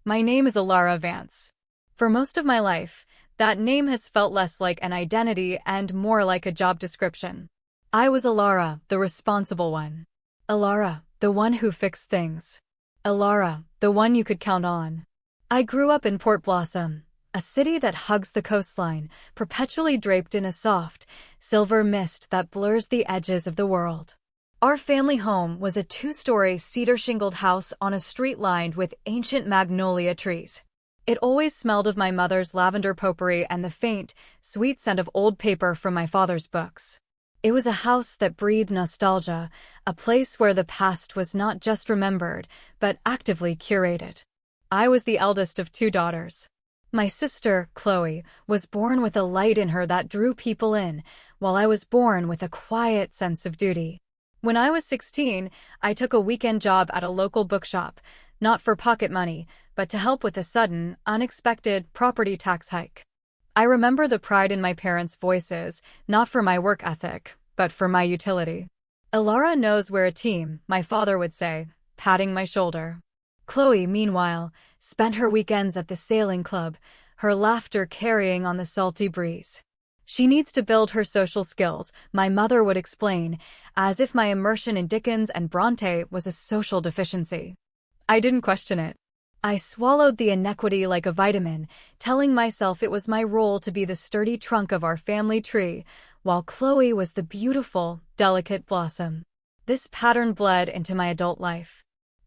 My name is Alara Vance. For most of my life, that name has felt less like an identity and more like a job description. I was Alara, the responsible one. Alara, the one who fixed things. Alara, the one you could count on. I grew up in Port Blossom, a city that hugs the coastline, perpetually draped in a soft, silver mist that blurs the edges of the world. Our family home was a two-story cedar-shingled house on a street lined with ancient magnolia trees. It always smelled of my mother's lavender potpourri and the faint, sweet scent of old paper from my father's books. It was a house that breathed nostalgia, a place where the past was not just remembered, but actively curated. I was the eldest of two daughters. My sister, Chloe, was born with a light in her that drew people in, while I was born with a quiet sense of duty. When I was 16, I took a weekend job at a local bookshop, not for pocket money, but to help with a sudden, unexpected property tax hike. I remember the pride in my parents' voices, not for my work ethic, but for my utility. Alara knows we're a team, my father would say, patting my shoulder. Chloe, meanwhile, spent her weekends at the sailing club, her laughter carrying on the salty breeze. She needs to build her social skills, my mother would explain, as if my immersion in Dickens and Bronte was a social deficiency. I didn't question it. I swallowed the inequity like a vitamin, telling myself it was my role to be the sturdy trunk of our family tree, while Chloe was the beautiful, delicate blossom. This pattern bled into my adult life.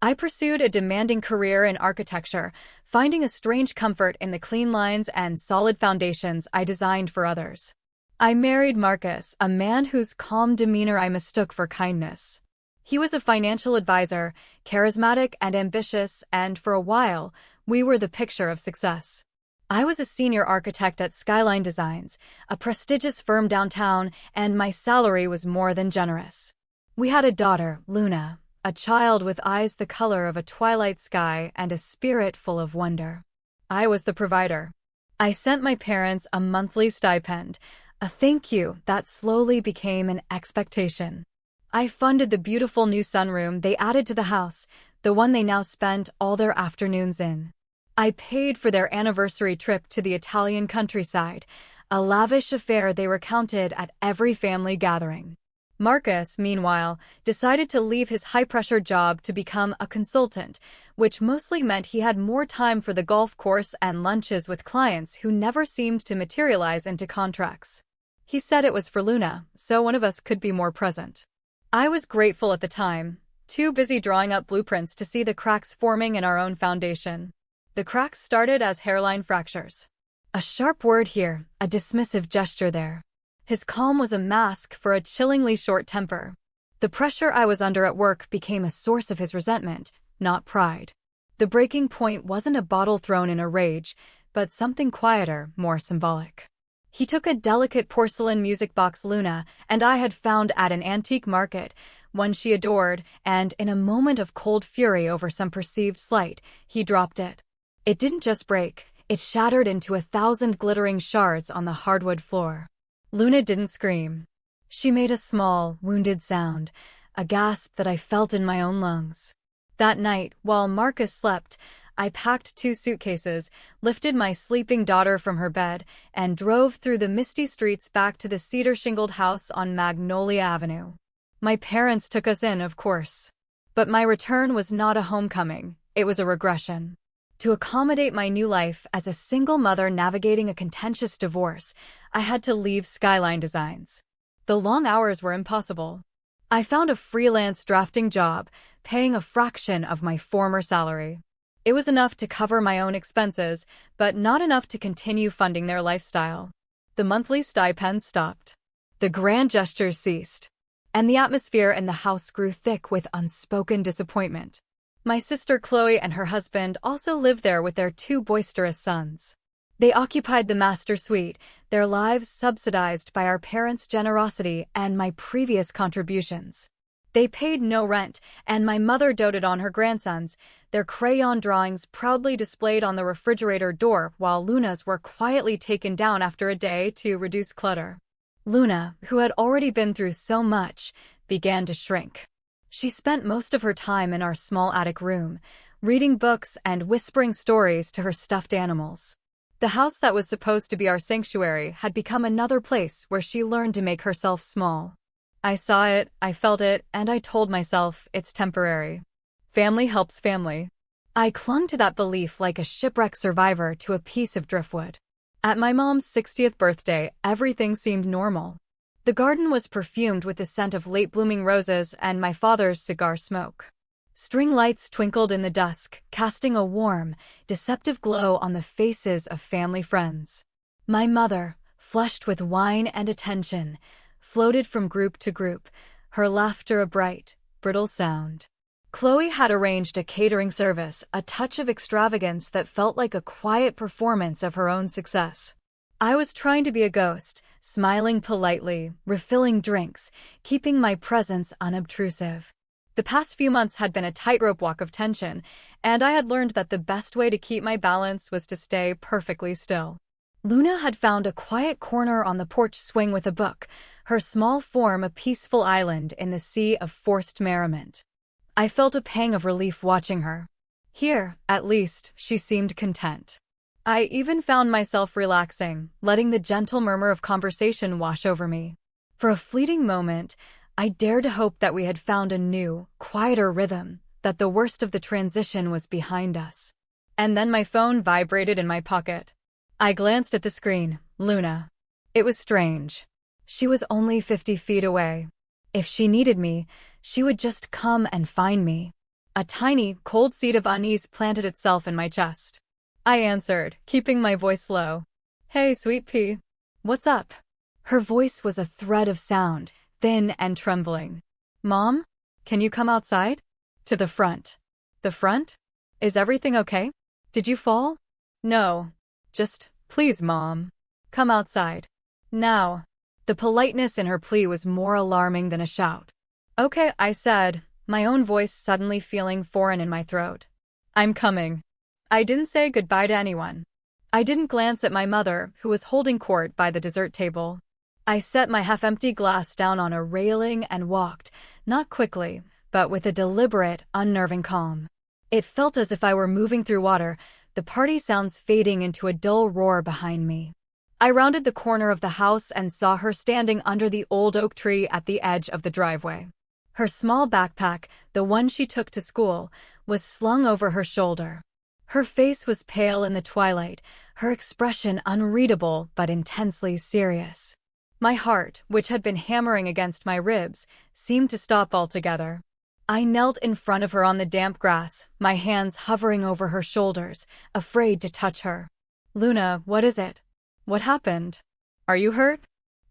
I pursued a demanding career in architecture, finding a strange comfort in the clean lines and solid foundations I designed for others. I married Marcus, a man whose calm demeanor I mistook for kindness. He was a financial advisor, charismatic and ambitious, and for a while, we were the picture of success. I was a senior architect at Skyline Designs, a prestigious firm downtown, and my salary was more than generous. We had a daughter, Luna, a child with eyes the color of a twilight sky and a spirit full of wonder. I was the provider. I sent my parents a monthly stipend, a thank you that slowly became an expectation. I funded the beautiful new sunroom they added to the house, the one they now spent all their afternoons in. I paid for their anniversary trip to the Italian countryside, a lavish affair they recounted at every family gathering. Marcus, meanwhile, decided to leave his high-pressure job to become a consultant, which mostly meant he had more time for the golf course and lunches with clients who never seemed to materialize into contracts. He said it was for Luna, so one of us could be more present. I was grateful at the time, too busy drawing up blueprints to see the cracks forming in our own foundation. The cracks started as hairline fractures. A sharp word here, a dismissive gesture there. His calm was a mask for a chillingly short temper. The pressure I was under at work became a source of his resentment, not pride. The breaking point wasn't a bottle thrown in a rage, but something quieter, more symbolic. He took a delicate porcelain music box Luna and I had found at an antique market, one she adored, and in a moment of cold fury over some perceived slight, he dropped it. It didn't just break, it shattered into 1,000 glittering shards on the hardwood floor. Luna didn't scream. She made a small, wounded sound, a gasp that I felt in my own lungs. That night, while Marcus slept, I packed 2 suitcases, lifted my sleeping daughter from her bed, and drove through the misty streets back to the cedar-shingled house on Magnolia Avenue. My parents took us in, of course. But my return was not a homecoming, it was a regression. To accommodate my new life as a single mother navigating a contentious divorce, I had to leave Skyline Designs. The long hours were impossible. I found a freelance drafting job, paying a fraction of my former salary. It was enough to cover my own expenses, but not enough to continue funding their lifestyle. The monthly stipend stopped. The grand gestures ceased. And the atmosphere in the house grew thick with unspoken disappointment. My sister Chloe and her husband also lived there with their 2 boisterous sons. They occupied the master suite, their lives subsidized by our parents' generosity and my previous contributions. They paid no rent, and my mother doted on her grandsons, their crayon drawings proudly displayed on the refrigerator door while Luna's were quietly taken down after a day to reduce clutter. Luna, who had already been through so much, began to shrink. She spent most of her time in our small attic room, reading books and whispering stories to her stuffed animals. The house that was supposed to be our sanctuary had become another place where she learned to make herself small. I saw it, I felt it, and I told myself it's temporary. Family helps family. I clung to that belief like a shipwreck survivor to a piece of driftwood. At my mom's 60th birthday, everything seemed normal. The garden was perfumed with the scent of late-blooming roses and my father's cigar smoke. String lights twinkled in the dusk, casting a warm, deceptive glow on the faces of family friends. My mother, flushed with wine and attention, floated from group to group, her laughter a bright, brittle sound. Chloe had arranged a catering service, a touch of extravagance that felt like a quiet performance of her own success. I was trying to be a ghost, smiling politely, refilling drinks, keeping my presence unobtrusive. The past few months had been a tightrope walk of tension, and I had learned that the best way to keep my balance was to stay perfectly still. Luna had found a quiet corner on the porch swing with a book, her small form a peaceful island in the sea of forced merriment. I felt a pang of relief watching her. Here, at least, she seemed content. I even found myself relaxing, letting the gentle murmur of conversation wash over me. For a fleeting moment, I dared to hope that we had found a new, quieter rhythm, that the worst of the transition was behind us. And then my phone vibrated in my pocket. I glanced at the screen. Luna. It was strange. She was only 50 feet away. If she needed me, she would just come and find me. A tiny, cold seed of unease planted itself in my chest. I answered, keeping my voice low. Hey, sweet pea. What's up? Her voice was a thread of sound, thin and trembling. Mom? Can you come outside? To the front. The front? Is everything okay? Did you fall? No. Just, please, Mom. Come outside. Now. The politeness in her plea was more alarming than a shout. Okay, I said, my own voice suddenly feeling foreign in my throat. I'm coming. I didn't say goodbye to anyone. I didn't glance at my mother, who was holding court by the dessert table. I set my half-empty glass down on a railing and walked, not quickly, but with a deliberate, unnerving calm. It felt as if I were moving through water, the party sounds fading into a dull roar behind me. I rounded the corner of the house and saw her standing under the old oak tree at the edge of the driveway. Her small backpack, the one she took to school, was slung over her shoulder. Her face was pale in the twilight, her expression unreadable but intensely serious. My heart, which had been hammering against my ribs, seemed to stop altogether. I knelt in front of her on the damp grass, my hands hovering over her shoulders, afraid to touch her. Luna, what is it? What happened? Are you hurt?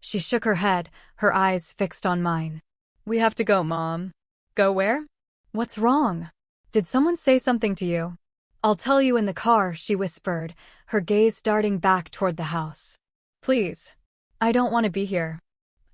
She shook her head, her eyes fixed on mine. We have to go, Mom. Go where? What's wrong? Did someone say something to you? I'll tell you in the car, she whispered, her gaze darting back toward the house. Please. I don't want to be here.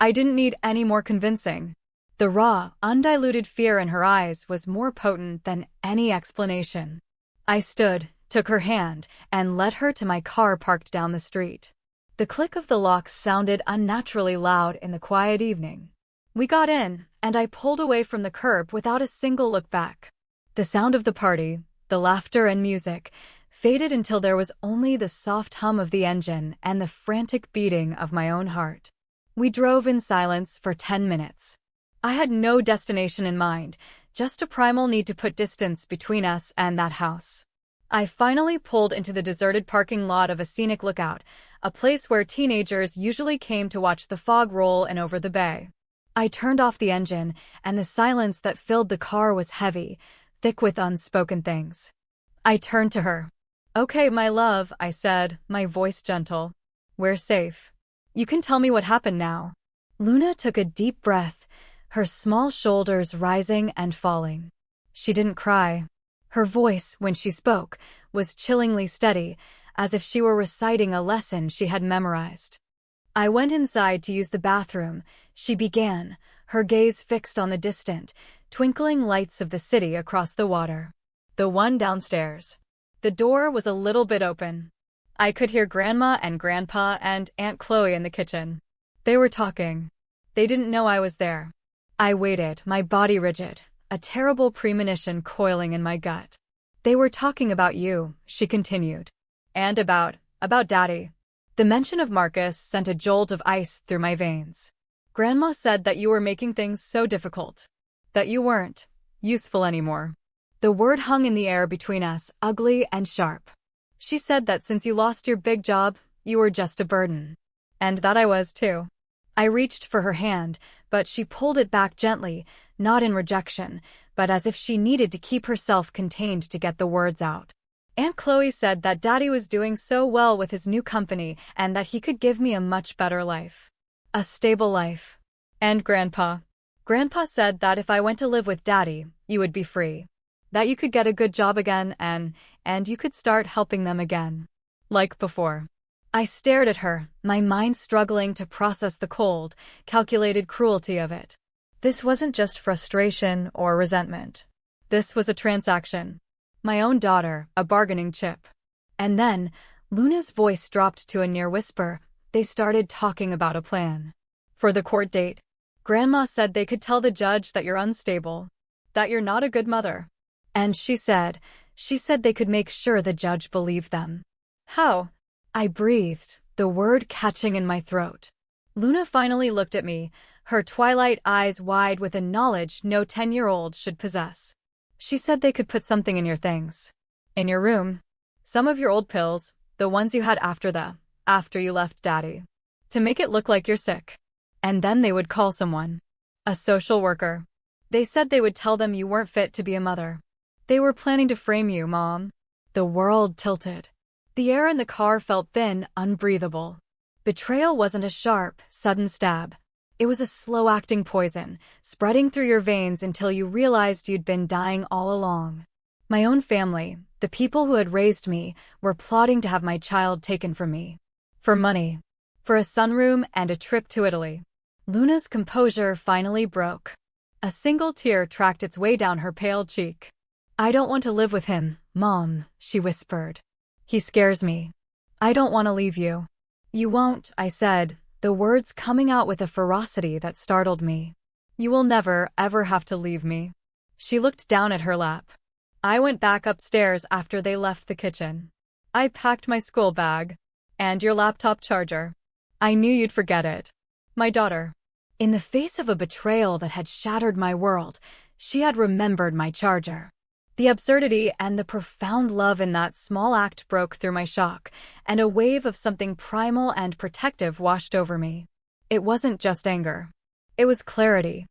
I didn't need any more convincing. The raw, undiluted fear in her eyes was more potent than any explanation. I stood, took her hand, and led her to my car parked down the street. The click of the locks sounded unnaturally loud in the quiet evening. We got in, and I pulled away from the curb without a single look back. The sound of the party, the laughter and music, faded until there was only the soft hum of the engine and the frantic beating of my own heart. We drove in silence for 10 minutes. I had no destination in mind, just a primal need to put distance between us and that house. I finally pulled into the deserted parking lot of a scenic lookout, a place where teenagers usually came to watch the fog roll in over the bay. I turned off the engine, and the silence that filled the car was heavy, thick with unspoken things. I turned to her. Okay, my love, I said, my voice gentle. We're safe. You can tell me what happened now. Luna took a deep breath, her small shoulders rising and falling. She didn't cry. Her voice, when she spoke, was chillingly steady, as if she were reciting a lesson she had memorized. I went inside to use the bathroom, she began, her gaze fixed on the distant, twinkling lights of the city across the water. The one downstairs. The door was a little bit open. I could hear Grandma and Grandpa and Aunt Chloe in the kitchen. They were talking. They didn't know I was there. I waited, my body rigid, a terrible premonition coiling in my gut. They were talking about you, she continued. And about Daddy. The mention of Marcus sent a jolt of ice through my veins. Grandma said that you were making things so difficult. That you weren't useful anymore. The word hung in the air between us, ugly and sharp. She said that since you lost your big job, you were just a burden. And that I was too. I reached for her hand, but she pulled it back gently, not in rejection, but as if she needed to keep herself contained to get the words out. Aunt Chloe said that Daddy was doing so well with his new company and that he could give me a much better life. A stable life. And Grandpa. Grandpa said that if I went to live with Daddy, you would be free. That you could get a good job again and you could start helping them again. Like before. I stared at her, my mind struggling to process the cold, calculated cruelty of it. This wasn't just frustration or resentment. This was a transaction. My own daughter, a bargaining chip. And then, Luna's voice dropped to a near whisper. They started talking about a plan. For the court date. Grandma said they could tell the judge that you're unstable. That you're not a good mother. And she said they could make sure the judge believed them. How? I breathed, the word catching in my throat. Luna finally looked at me, her twilight eyes wide with a knowledge no 10-year-old should possess. She said they could put something in your things. In your room. Some of your old pills, the ones you had after you left Daddy. To make it look like you're sick. And then they would call someone. A social worker. They said they would tell them you weren't fit to be a mother. They were planning to frame you, Mom. The world tilted. The air in the car felt thin, unbreathable. Betrayal wasn't a sharp, sudden stab. It was a slow-acting poison, spreading through your veins until you realized you'd been dying all along. My own family, the people who had raised me, were plotting to have my child taken from me. For money. For a sunroom and a trip to Italy. Luna's composure finally broke. A single tear tracked its way down her pale cheek. I don't want to live with him, Mom, she whispered. He scares me. I don't want to leave you. You won't, I said, the words coming out with a ferocity that startled me. You will never, ever have to leave me. She looked down at her lap. I went back upstairs after they left the kitchen. I packed my school bag. And your laptop charger. I knew you'd forget it. My daughter. In the face of a betrayal that had shattered my world, she had remembered my charger. The absurdity and the profound love in that small act broke through my shock, and a wave of something primal and protective washed over me. It wasn't just anger. It was clarity.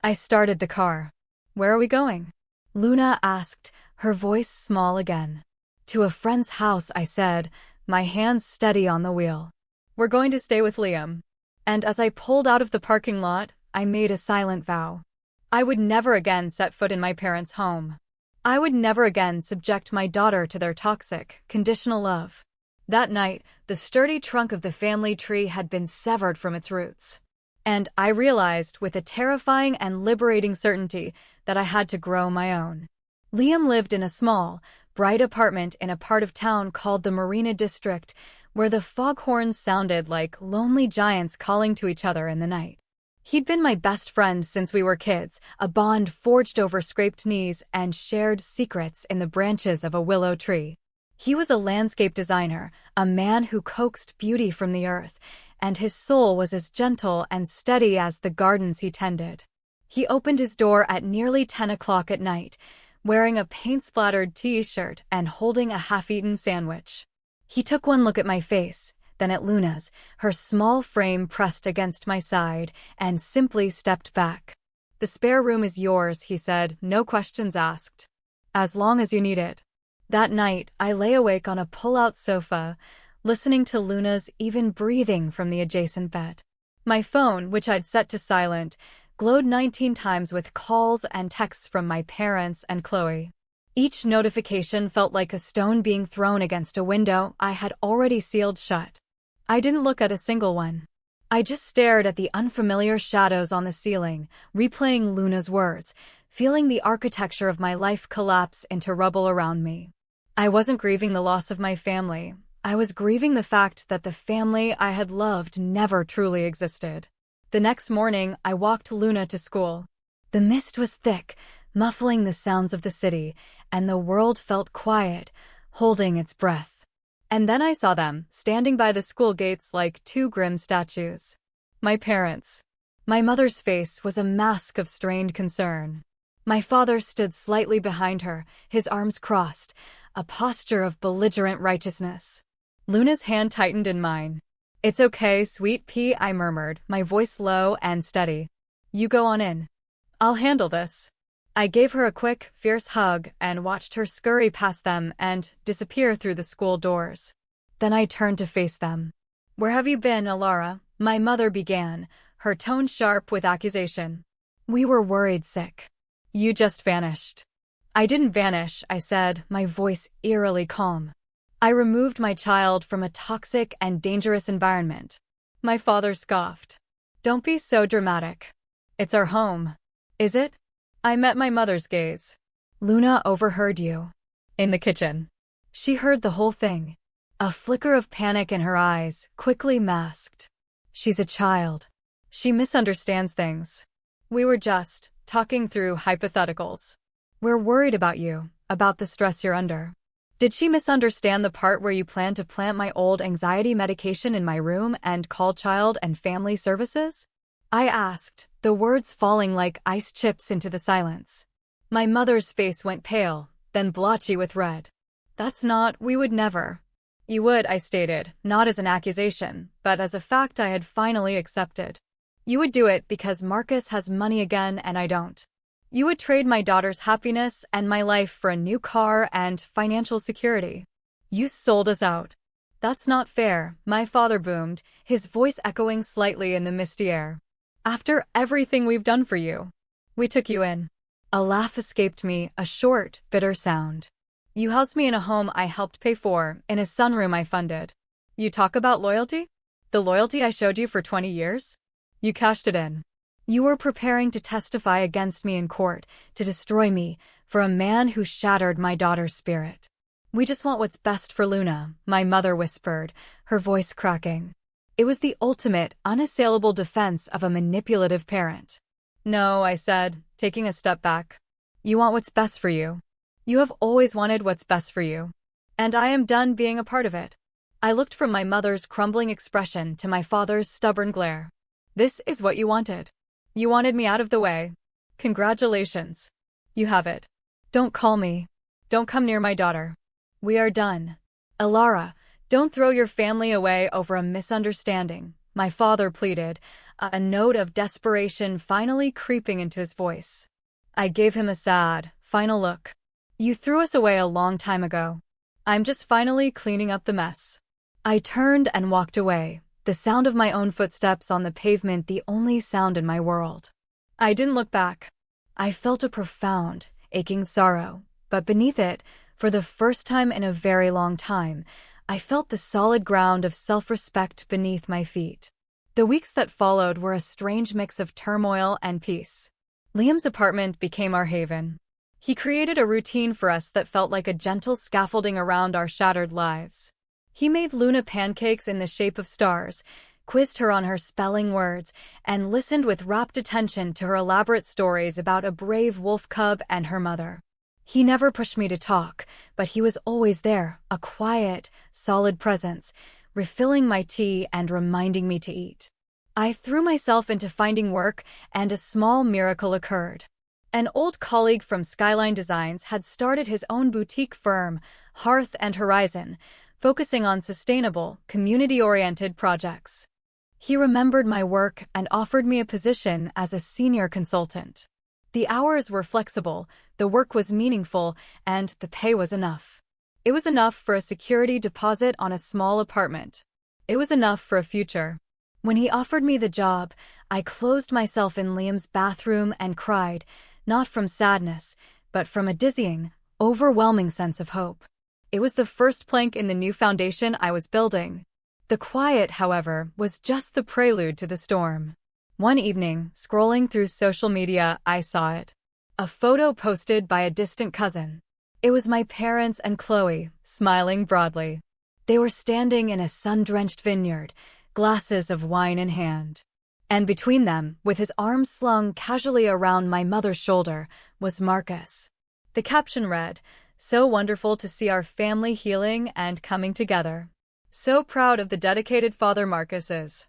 I started the car. Where are we going? Luna asked, her voice small again. To a friend's house, I said, my hands steady on the wheel. We're going to stay with Liam. And as I pulled out of the parking lot, I made a silent vow. I would never again set foot in my parents' home. I would never again subject my daughter to their toxic, conditional love. That night, the sturdy trunk of the family tree had been severed from its roots. And I realized with a terrifying and liberating certainty that I had to grow my own. Liam lived in a small, bright apartment in a part of town called the Marina District, where the foghorns sounded like lonely giants calling to each other in the night. He'd been my best friend since we were kids, a bond forged over scraped knees and shared secrets in the branches of a willow tree. He was a landscape designer, a man who coaxed beauty from the earth, and his soul was as gentle and steady as the gardens he tended. He opened his door at nearly 10 o'clock at night, wearing a paint-splattered t-shirt and holding a half-eaten sandwich. He took one look at my face, then at Luna's, her small frame pressed against my side, and simply stepped back. The spare room is yours, he said, no questions asked. As long as you need it. That night, I lay awake on a pull-out sofa, listening to Luna's even breathing from the adjacent bed. My phone, which I'd set to silent, glowed 19 times with calls and texts from my parents and Chloe. Each notification felt like a stone being thrown against a window I had already sealed shut. I didn't look at a single one. I just stared at the unfamiliar shadows on the ceiling, replaying Luna's words, feeling the architecture of my life collapse into rubble around me. I wasn't grieving the loss of my family. I was grieving the fact that the family I had loved never truly existed. The next morning, I walked Luna to school. The mist was thick, muffling the sounds of the city, and the world felt quiet, holding its breath. And then I saw them, standing by the school gates like two grim statues. My parents. My mother's face was a mask of strained concern. My father stood slightly behind her, his arms crossed, a posture of belligerent righteousness. Luna's hand tightened in mine. "It's okay, sweet pea," I murmured, my voice low and steady. "You go on in. I'll handle this." I gave her a quick, fierce hug and watched her scurry past them and disappear through the school doors. Then I turned to face them. "Where have you been, Alara?" my mother began, her tone sharp with accusation. "We were worried sick. You just vanished." "I didn't vanish," I said, my voice eerily calm. "I removed my child from a toxic and dangerous environment." My father scoffed. "Don't be so dramatic. It's our home." "Is it?" I met my mother's gaze. "Luna overheard you." "In the kitchen." She heard the whole thing. A flicker of panic in her eyes, quickly masked. "She's a child. She misunderstands things. We were just talking through hypotheticals. We're worried about you, about the stress you're under." "Did she misunderstand the part where you planned to plant my old anxiety medication in my room and call child and family services?" I asked, the words falling like ice chips into the silence. My mother's face went pale, then blotchy with red. We would never." "You would," I stated, not as an accusation, but as a fact I had finally accepted. "You would do it because Marcus has money again and I don't. You would trade my daughter's happiness and my life for a new car and financial security. You sold us out." "That's not fair," my father boomed, his voice echoing slightly in the misty air. "After everything we've done for you. We took you in." A laugh escaped me, a short, bitter sound. "You housed me in a home I helped pay for, in a sunroom I funded. You talk about loyalty? The loyalty I showed you for 20 years? You cashed it in. You were preparing to testify against me in court, to destroy me, for a man who shattered my daughter's spirit." "We just want what's best for Luna," my mother whispered, her voice cracking. It was the ultimate, unassailable defense of a manipulative parent. "No," I said, taking a step back. "You want what's best for you. You have always wanted what's best for you. And I am done being a part of it." I looked from my mother's crumbling expression to my father's stubborn glare. "This is what you wanted. You wanted me out of the way. Congratulations. You have it. Don't call me. Don't come near my daughter. We are done. Alara, don't throw your family away over a misunderstanding," my father pleaded, a note of desperation finally creeping into his voice. I gave him a sad, final look. "You threw us away a long time ago. I'm just finally cleaning up the mess." I turned and walked away, the sound of my own footsteps on the pavement the only sound in my world. I didn't look back. I felt a profound, aching sorrow, but beneath it, for the first time in a very long time, I felt the solid ground of self-respect beneath my feet. The weeks that followed were a strange mix of turmoil and peace. Liam's apartment became our haven. He created a routine for us that felt like a gentle scaffolding around our shattered lives. He made Luna pancakes in the shape of stars, quizzed her on her spelling words, and listened with rapt attention to her elaborate stories about a brave wolf cub and her mother. He never pushed me to talk, but he was always there, a quiet, solid presence, refilling my tea and reminding me to eat. I threw myself into finding work, and a small miracle occurred. An old colleague from Skyline Designs had started his own boutique firm, Hearth and Horizon, focusing on sustainable, community-oriented projects. He remembered my work and offered me a position as a senior consultant. The hours were flexible, the work was meaningful, and the pay was enough. It was enough for a security deposit on a small apartment. It was enough for a future. When he offered me the job, I closed myself in Liam's bathroom and cried, not from sadness, but from a dizzying, overwhelming sense of hope. It was the first plank in the new foundation I was building. The quiet, however, was just the prelude to the storm. One evening, scrolling through social media, I saw it. A photo posted by a distant cousin. It was my parents and Chloe, smiling broadly. They were standing in a sun-drenched vineyard, glasses of wine in hand. And between them, with his arms slung casually around my mother's shoulder, was Marcus. The caption read, "So wonderful to see our family healing and coming together. So proud of the dedicated father Marcus is."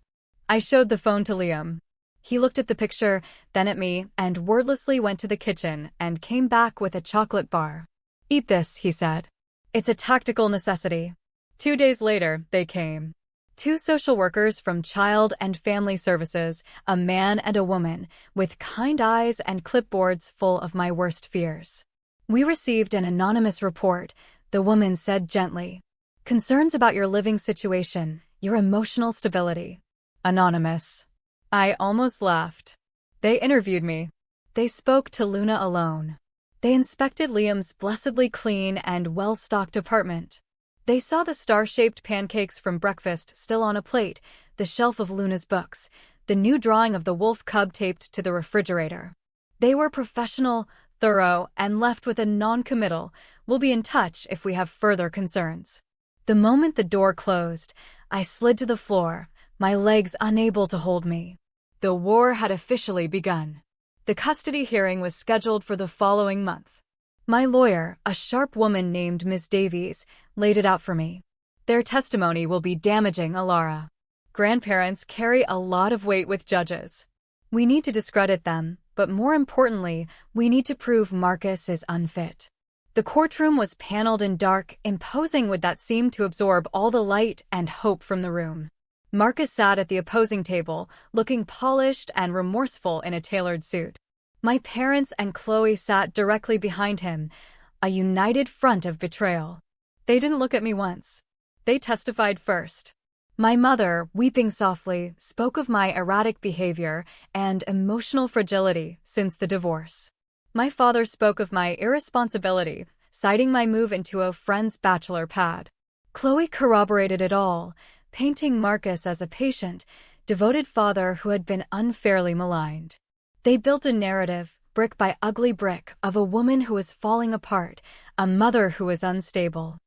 I showed the phone to Liam. He looked at the picture, then at me, and wordlessly went to the kitchen and came back with a chocolate bar. "Eat this," he said. "It's a tactical necessity." 2 days later, they came. 2 social workers from Child and Family Services, a man and a woman, with kind eyes and clipboards full of my worst fears. "We received an anonymous report," the woman said gently. "Concerns about your living situation, your emotional stability." Anonymous. I almost laughed. They interviewed me. They spoke to Luna alone. They inspected Liam's blessedly clean and well-stocked apartment. They saw the star-shaped pancakes from breakfast still on a plate, the shelf of Luna's books, the new drawing of the wolf cub taped to the refrigerator. They were professional, thorough, and left with a non-committal, "We'll be in touch if we have further concerns." The moment the door closed, I slid to the floor, my legs unable to hold me. The war had officially begun. The custody hearing was scheduled for the following month. My lawyer, a sharp woman named Ms. Davies, laid it out for me. "Their testimony will be damaging, Alara. Grandparents carry a lot of weight with judges. We need to discredit them, but more importantly, we need to prove Marcus is unfit." The courtroom was paneled in dark, imposing wood that seemed to absorb all the light and hope from the room. Marcus sat at the opposing table, looking polished and remorseful in a tailored suit. My parents and Chloe sat directly behind him, a united front of betrayal. They didn't look at me once. They testified first. My mother, weeping softly, spoke of my erratic behavior and emotional fragility since the divorce. My father spoke of my irresponsibility, citing my move into a friend's bachelor pad. Chloe corroborated it all, painting Marcus as a patient, devoted father who had been unfairly maligned. They built a narrative, brick by ugly brick, of a woman who was falling apart, a mother who was unstable.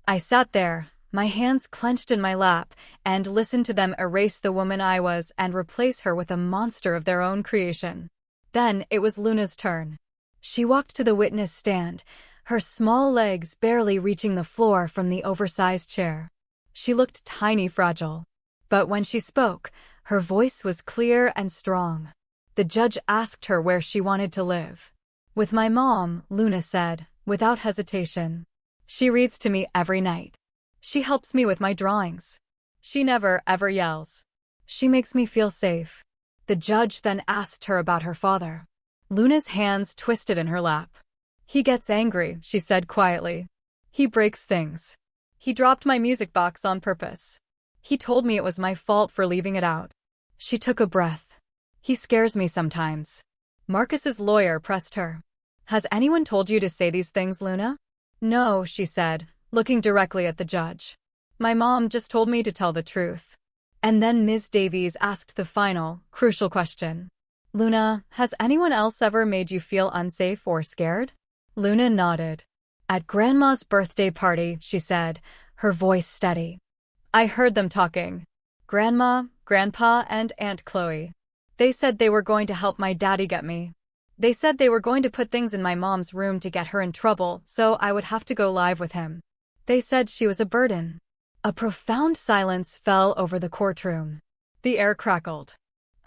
I sat there, my hands clenched in my lap, and listened to them erase the woman I was and replace her with a monster of their own creation. Then it was Luna's turn. She walked to the witness stand, her small legs barely reaching the floor from the oversized chair. She looked tiny, fragile. But when she spoke, her voice was clear and strong. The judge asked her where she wanted to live. "With my mom," Luna said, without hesitation. "She reads to me every night. She helps me with my drawings. She never, ever yells. She makes me feel safe." The judge then asked her about her father. Luna's hands twisted in her lap. "He gets angry," she said quietly. "He breaks things. He dropped my music box on purpose. He told me it was my fault for leaving it out." She took a breath. "He scares me sometimes." Marcus's lawyer pressed her. "Has anyone told you to say these things, Luna?" "No," she said, looking directly at the judge. "My mom just told me to tell the truth." And then Ms. Davies asked the final, crucial question. "Luna, has anyone else ever made you feel unsafe or scared?" Luna nodded. "At Grandma's birthday party," she said, her voice steady. "I heard them talking. Grandma, Grandpa, and Aunt Chloe. They said they were going to help my daddy get me. They said they were going to put things in my mom's room to get her in trouble, so I would have to go live with him. They said she was a burden." A profound silence fell over the courtroom. The air crackled.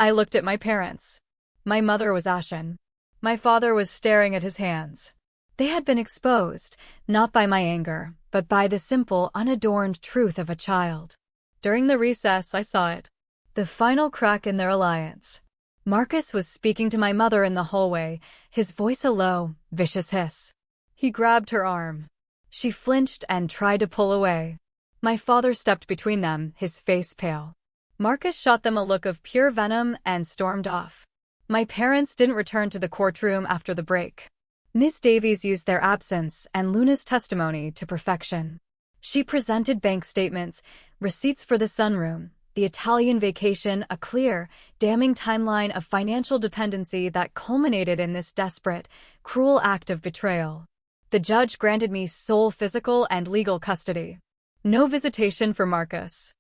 I looked at my parents. My mother was ashen. My father was staring at his hands. They had been exposed, not by my anger, but by the simple, unadorned truth of a child. During the recess, I saw it. The final crack in their alliance. Marcus was speaking to my mother in the hallway, his voice a low, vicious hiss. He grabbed her arm. She flinched and tried to pull away. My father stepped between them, his face pale. Marcus shot them a look of pure venom and stormed off. My parents didn't return to the courtroom after the break. Miss Davies used their absence and Luna's testimony to perfection. She presented bank statements, receipts for the sunroom, the Italian vacation, a clear, damning timeline of financial dependency that culminated in this desperate, cruel act of betrayal. The judge granted me sole physical and legal custody. No visitation for Marcus.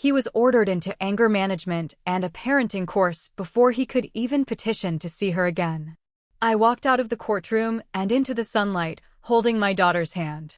He was ordered into anger management and a parenting course before he could even petition to see her again. I walked out of the courtroom and into the sunlight, holding my daughter's hand.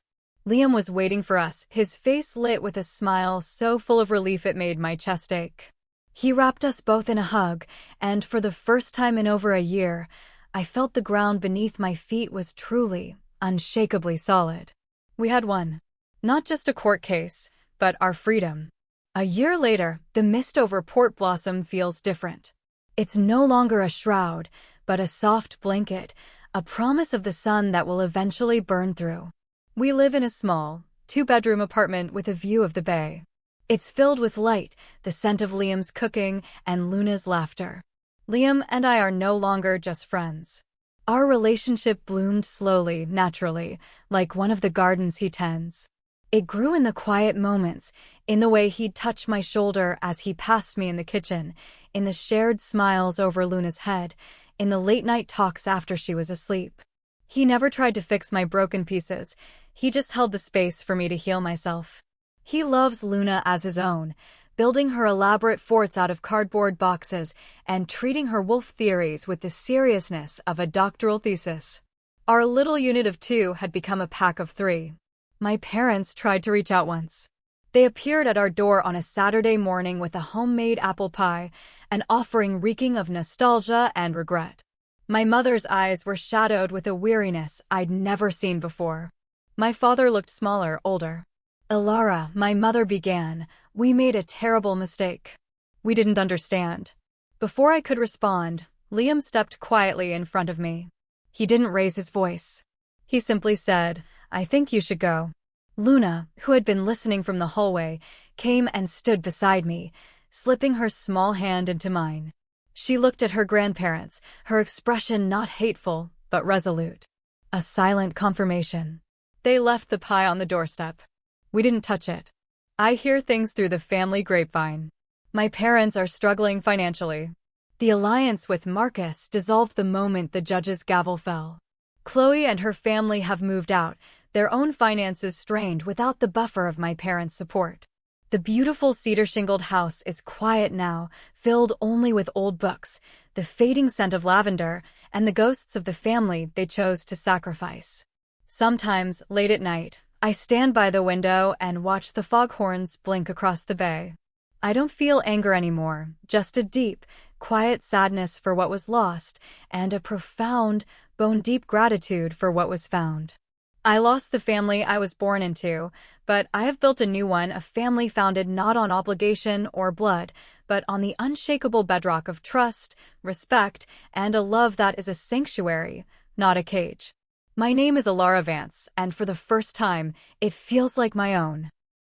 Liam was waiting for us, his face lit with a smile so full of relief it made my chest ache. He wrapped us both in a hug, and for the first time in over a year, I felt the ground beneath my feet was truly, unshakably solid. We had won. Not just a court case, but our freedom. A year later, the mist over Port Blossom feels different. It's no longer a shroud, but a soft blanket, a promise of the sun that will eventually burn through. We live in a small, two-bedroom apartment with a view of the bay. It's filled with light, the scent of Liam's cooking, and Luna's laughter. Liam and I are no longer just friends. Our relationship bloomed slowly, naturally, like one of the gardens he tends. It grew in the quiet moments, in the way he'd touch my shoulder as he passed me in the kitchen, in the shared smiles over Luna's head, in the late-night talks after she was asleep. He never tried to fix my broken pieces. He just held the space for me to heal myself. He loves Luna as his own, building her elaborate forts out of cardboard boxes and treating her wolf theories with the seriousness of a doctoral thesis. Our little unit of two had become a pack of three. My parents tried to reach out once. They appeared at our door on a Saturday morning with a homemade apple pie, an offering reeking of nostalgia and regret. My mother's eyes were shadowed with a weariness I'd never seen before. My father looked smaller, older. "Ilara," my mother began, "we made a terrible mistake." We didn't understand. Before I could respond, Liam stepped quietly in front of me. He didn't raise his voice. He simply said, "I think you should go." Luna, who had been listening from the hallway, came and stood beside me, slipping her small hand into mine. She looked at her grandparents, her expression not hateful, but resolute. A silent confirmation. They left the pie on the doorstep. We didn't touch it. I hear things through the family grapevine. My parents are struggling financially. The alliance with Marcus dissolved the moment the judge's gavel fell. Chloe and her family have moved out, their own finances strained without the buffer of my parents' support. The beautiful cedar-shingled house is quiet now, filled only with old books, the fading scent of lavender, and the ghosts of the family they chose to sacrifice. Sometimes, late at night, I stand by the window and watch the foghorns blink across the bay. I don't feel anger anymore, just a deep, quiet sadness for what was lost, and a profound, bone-deep gratitude for what was found. I lost the family I was born into, but I have built a new one, a family founded not on obligation or blood, but on the unshakable bedrock of trust, respect, and a love that is a sanctuary, not a cage. My name is Ilara Vance, and for the first time, it feels like my own.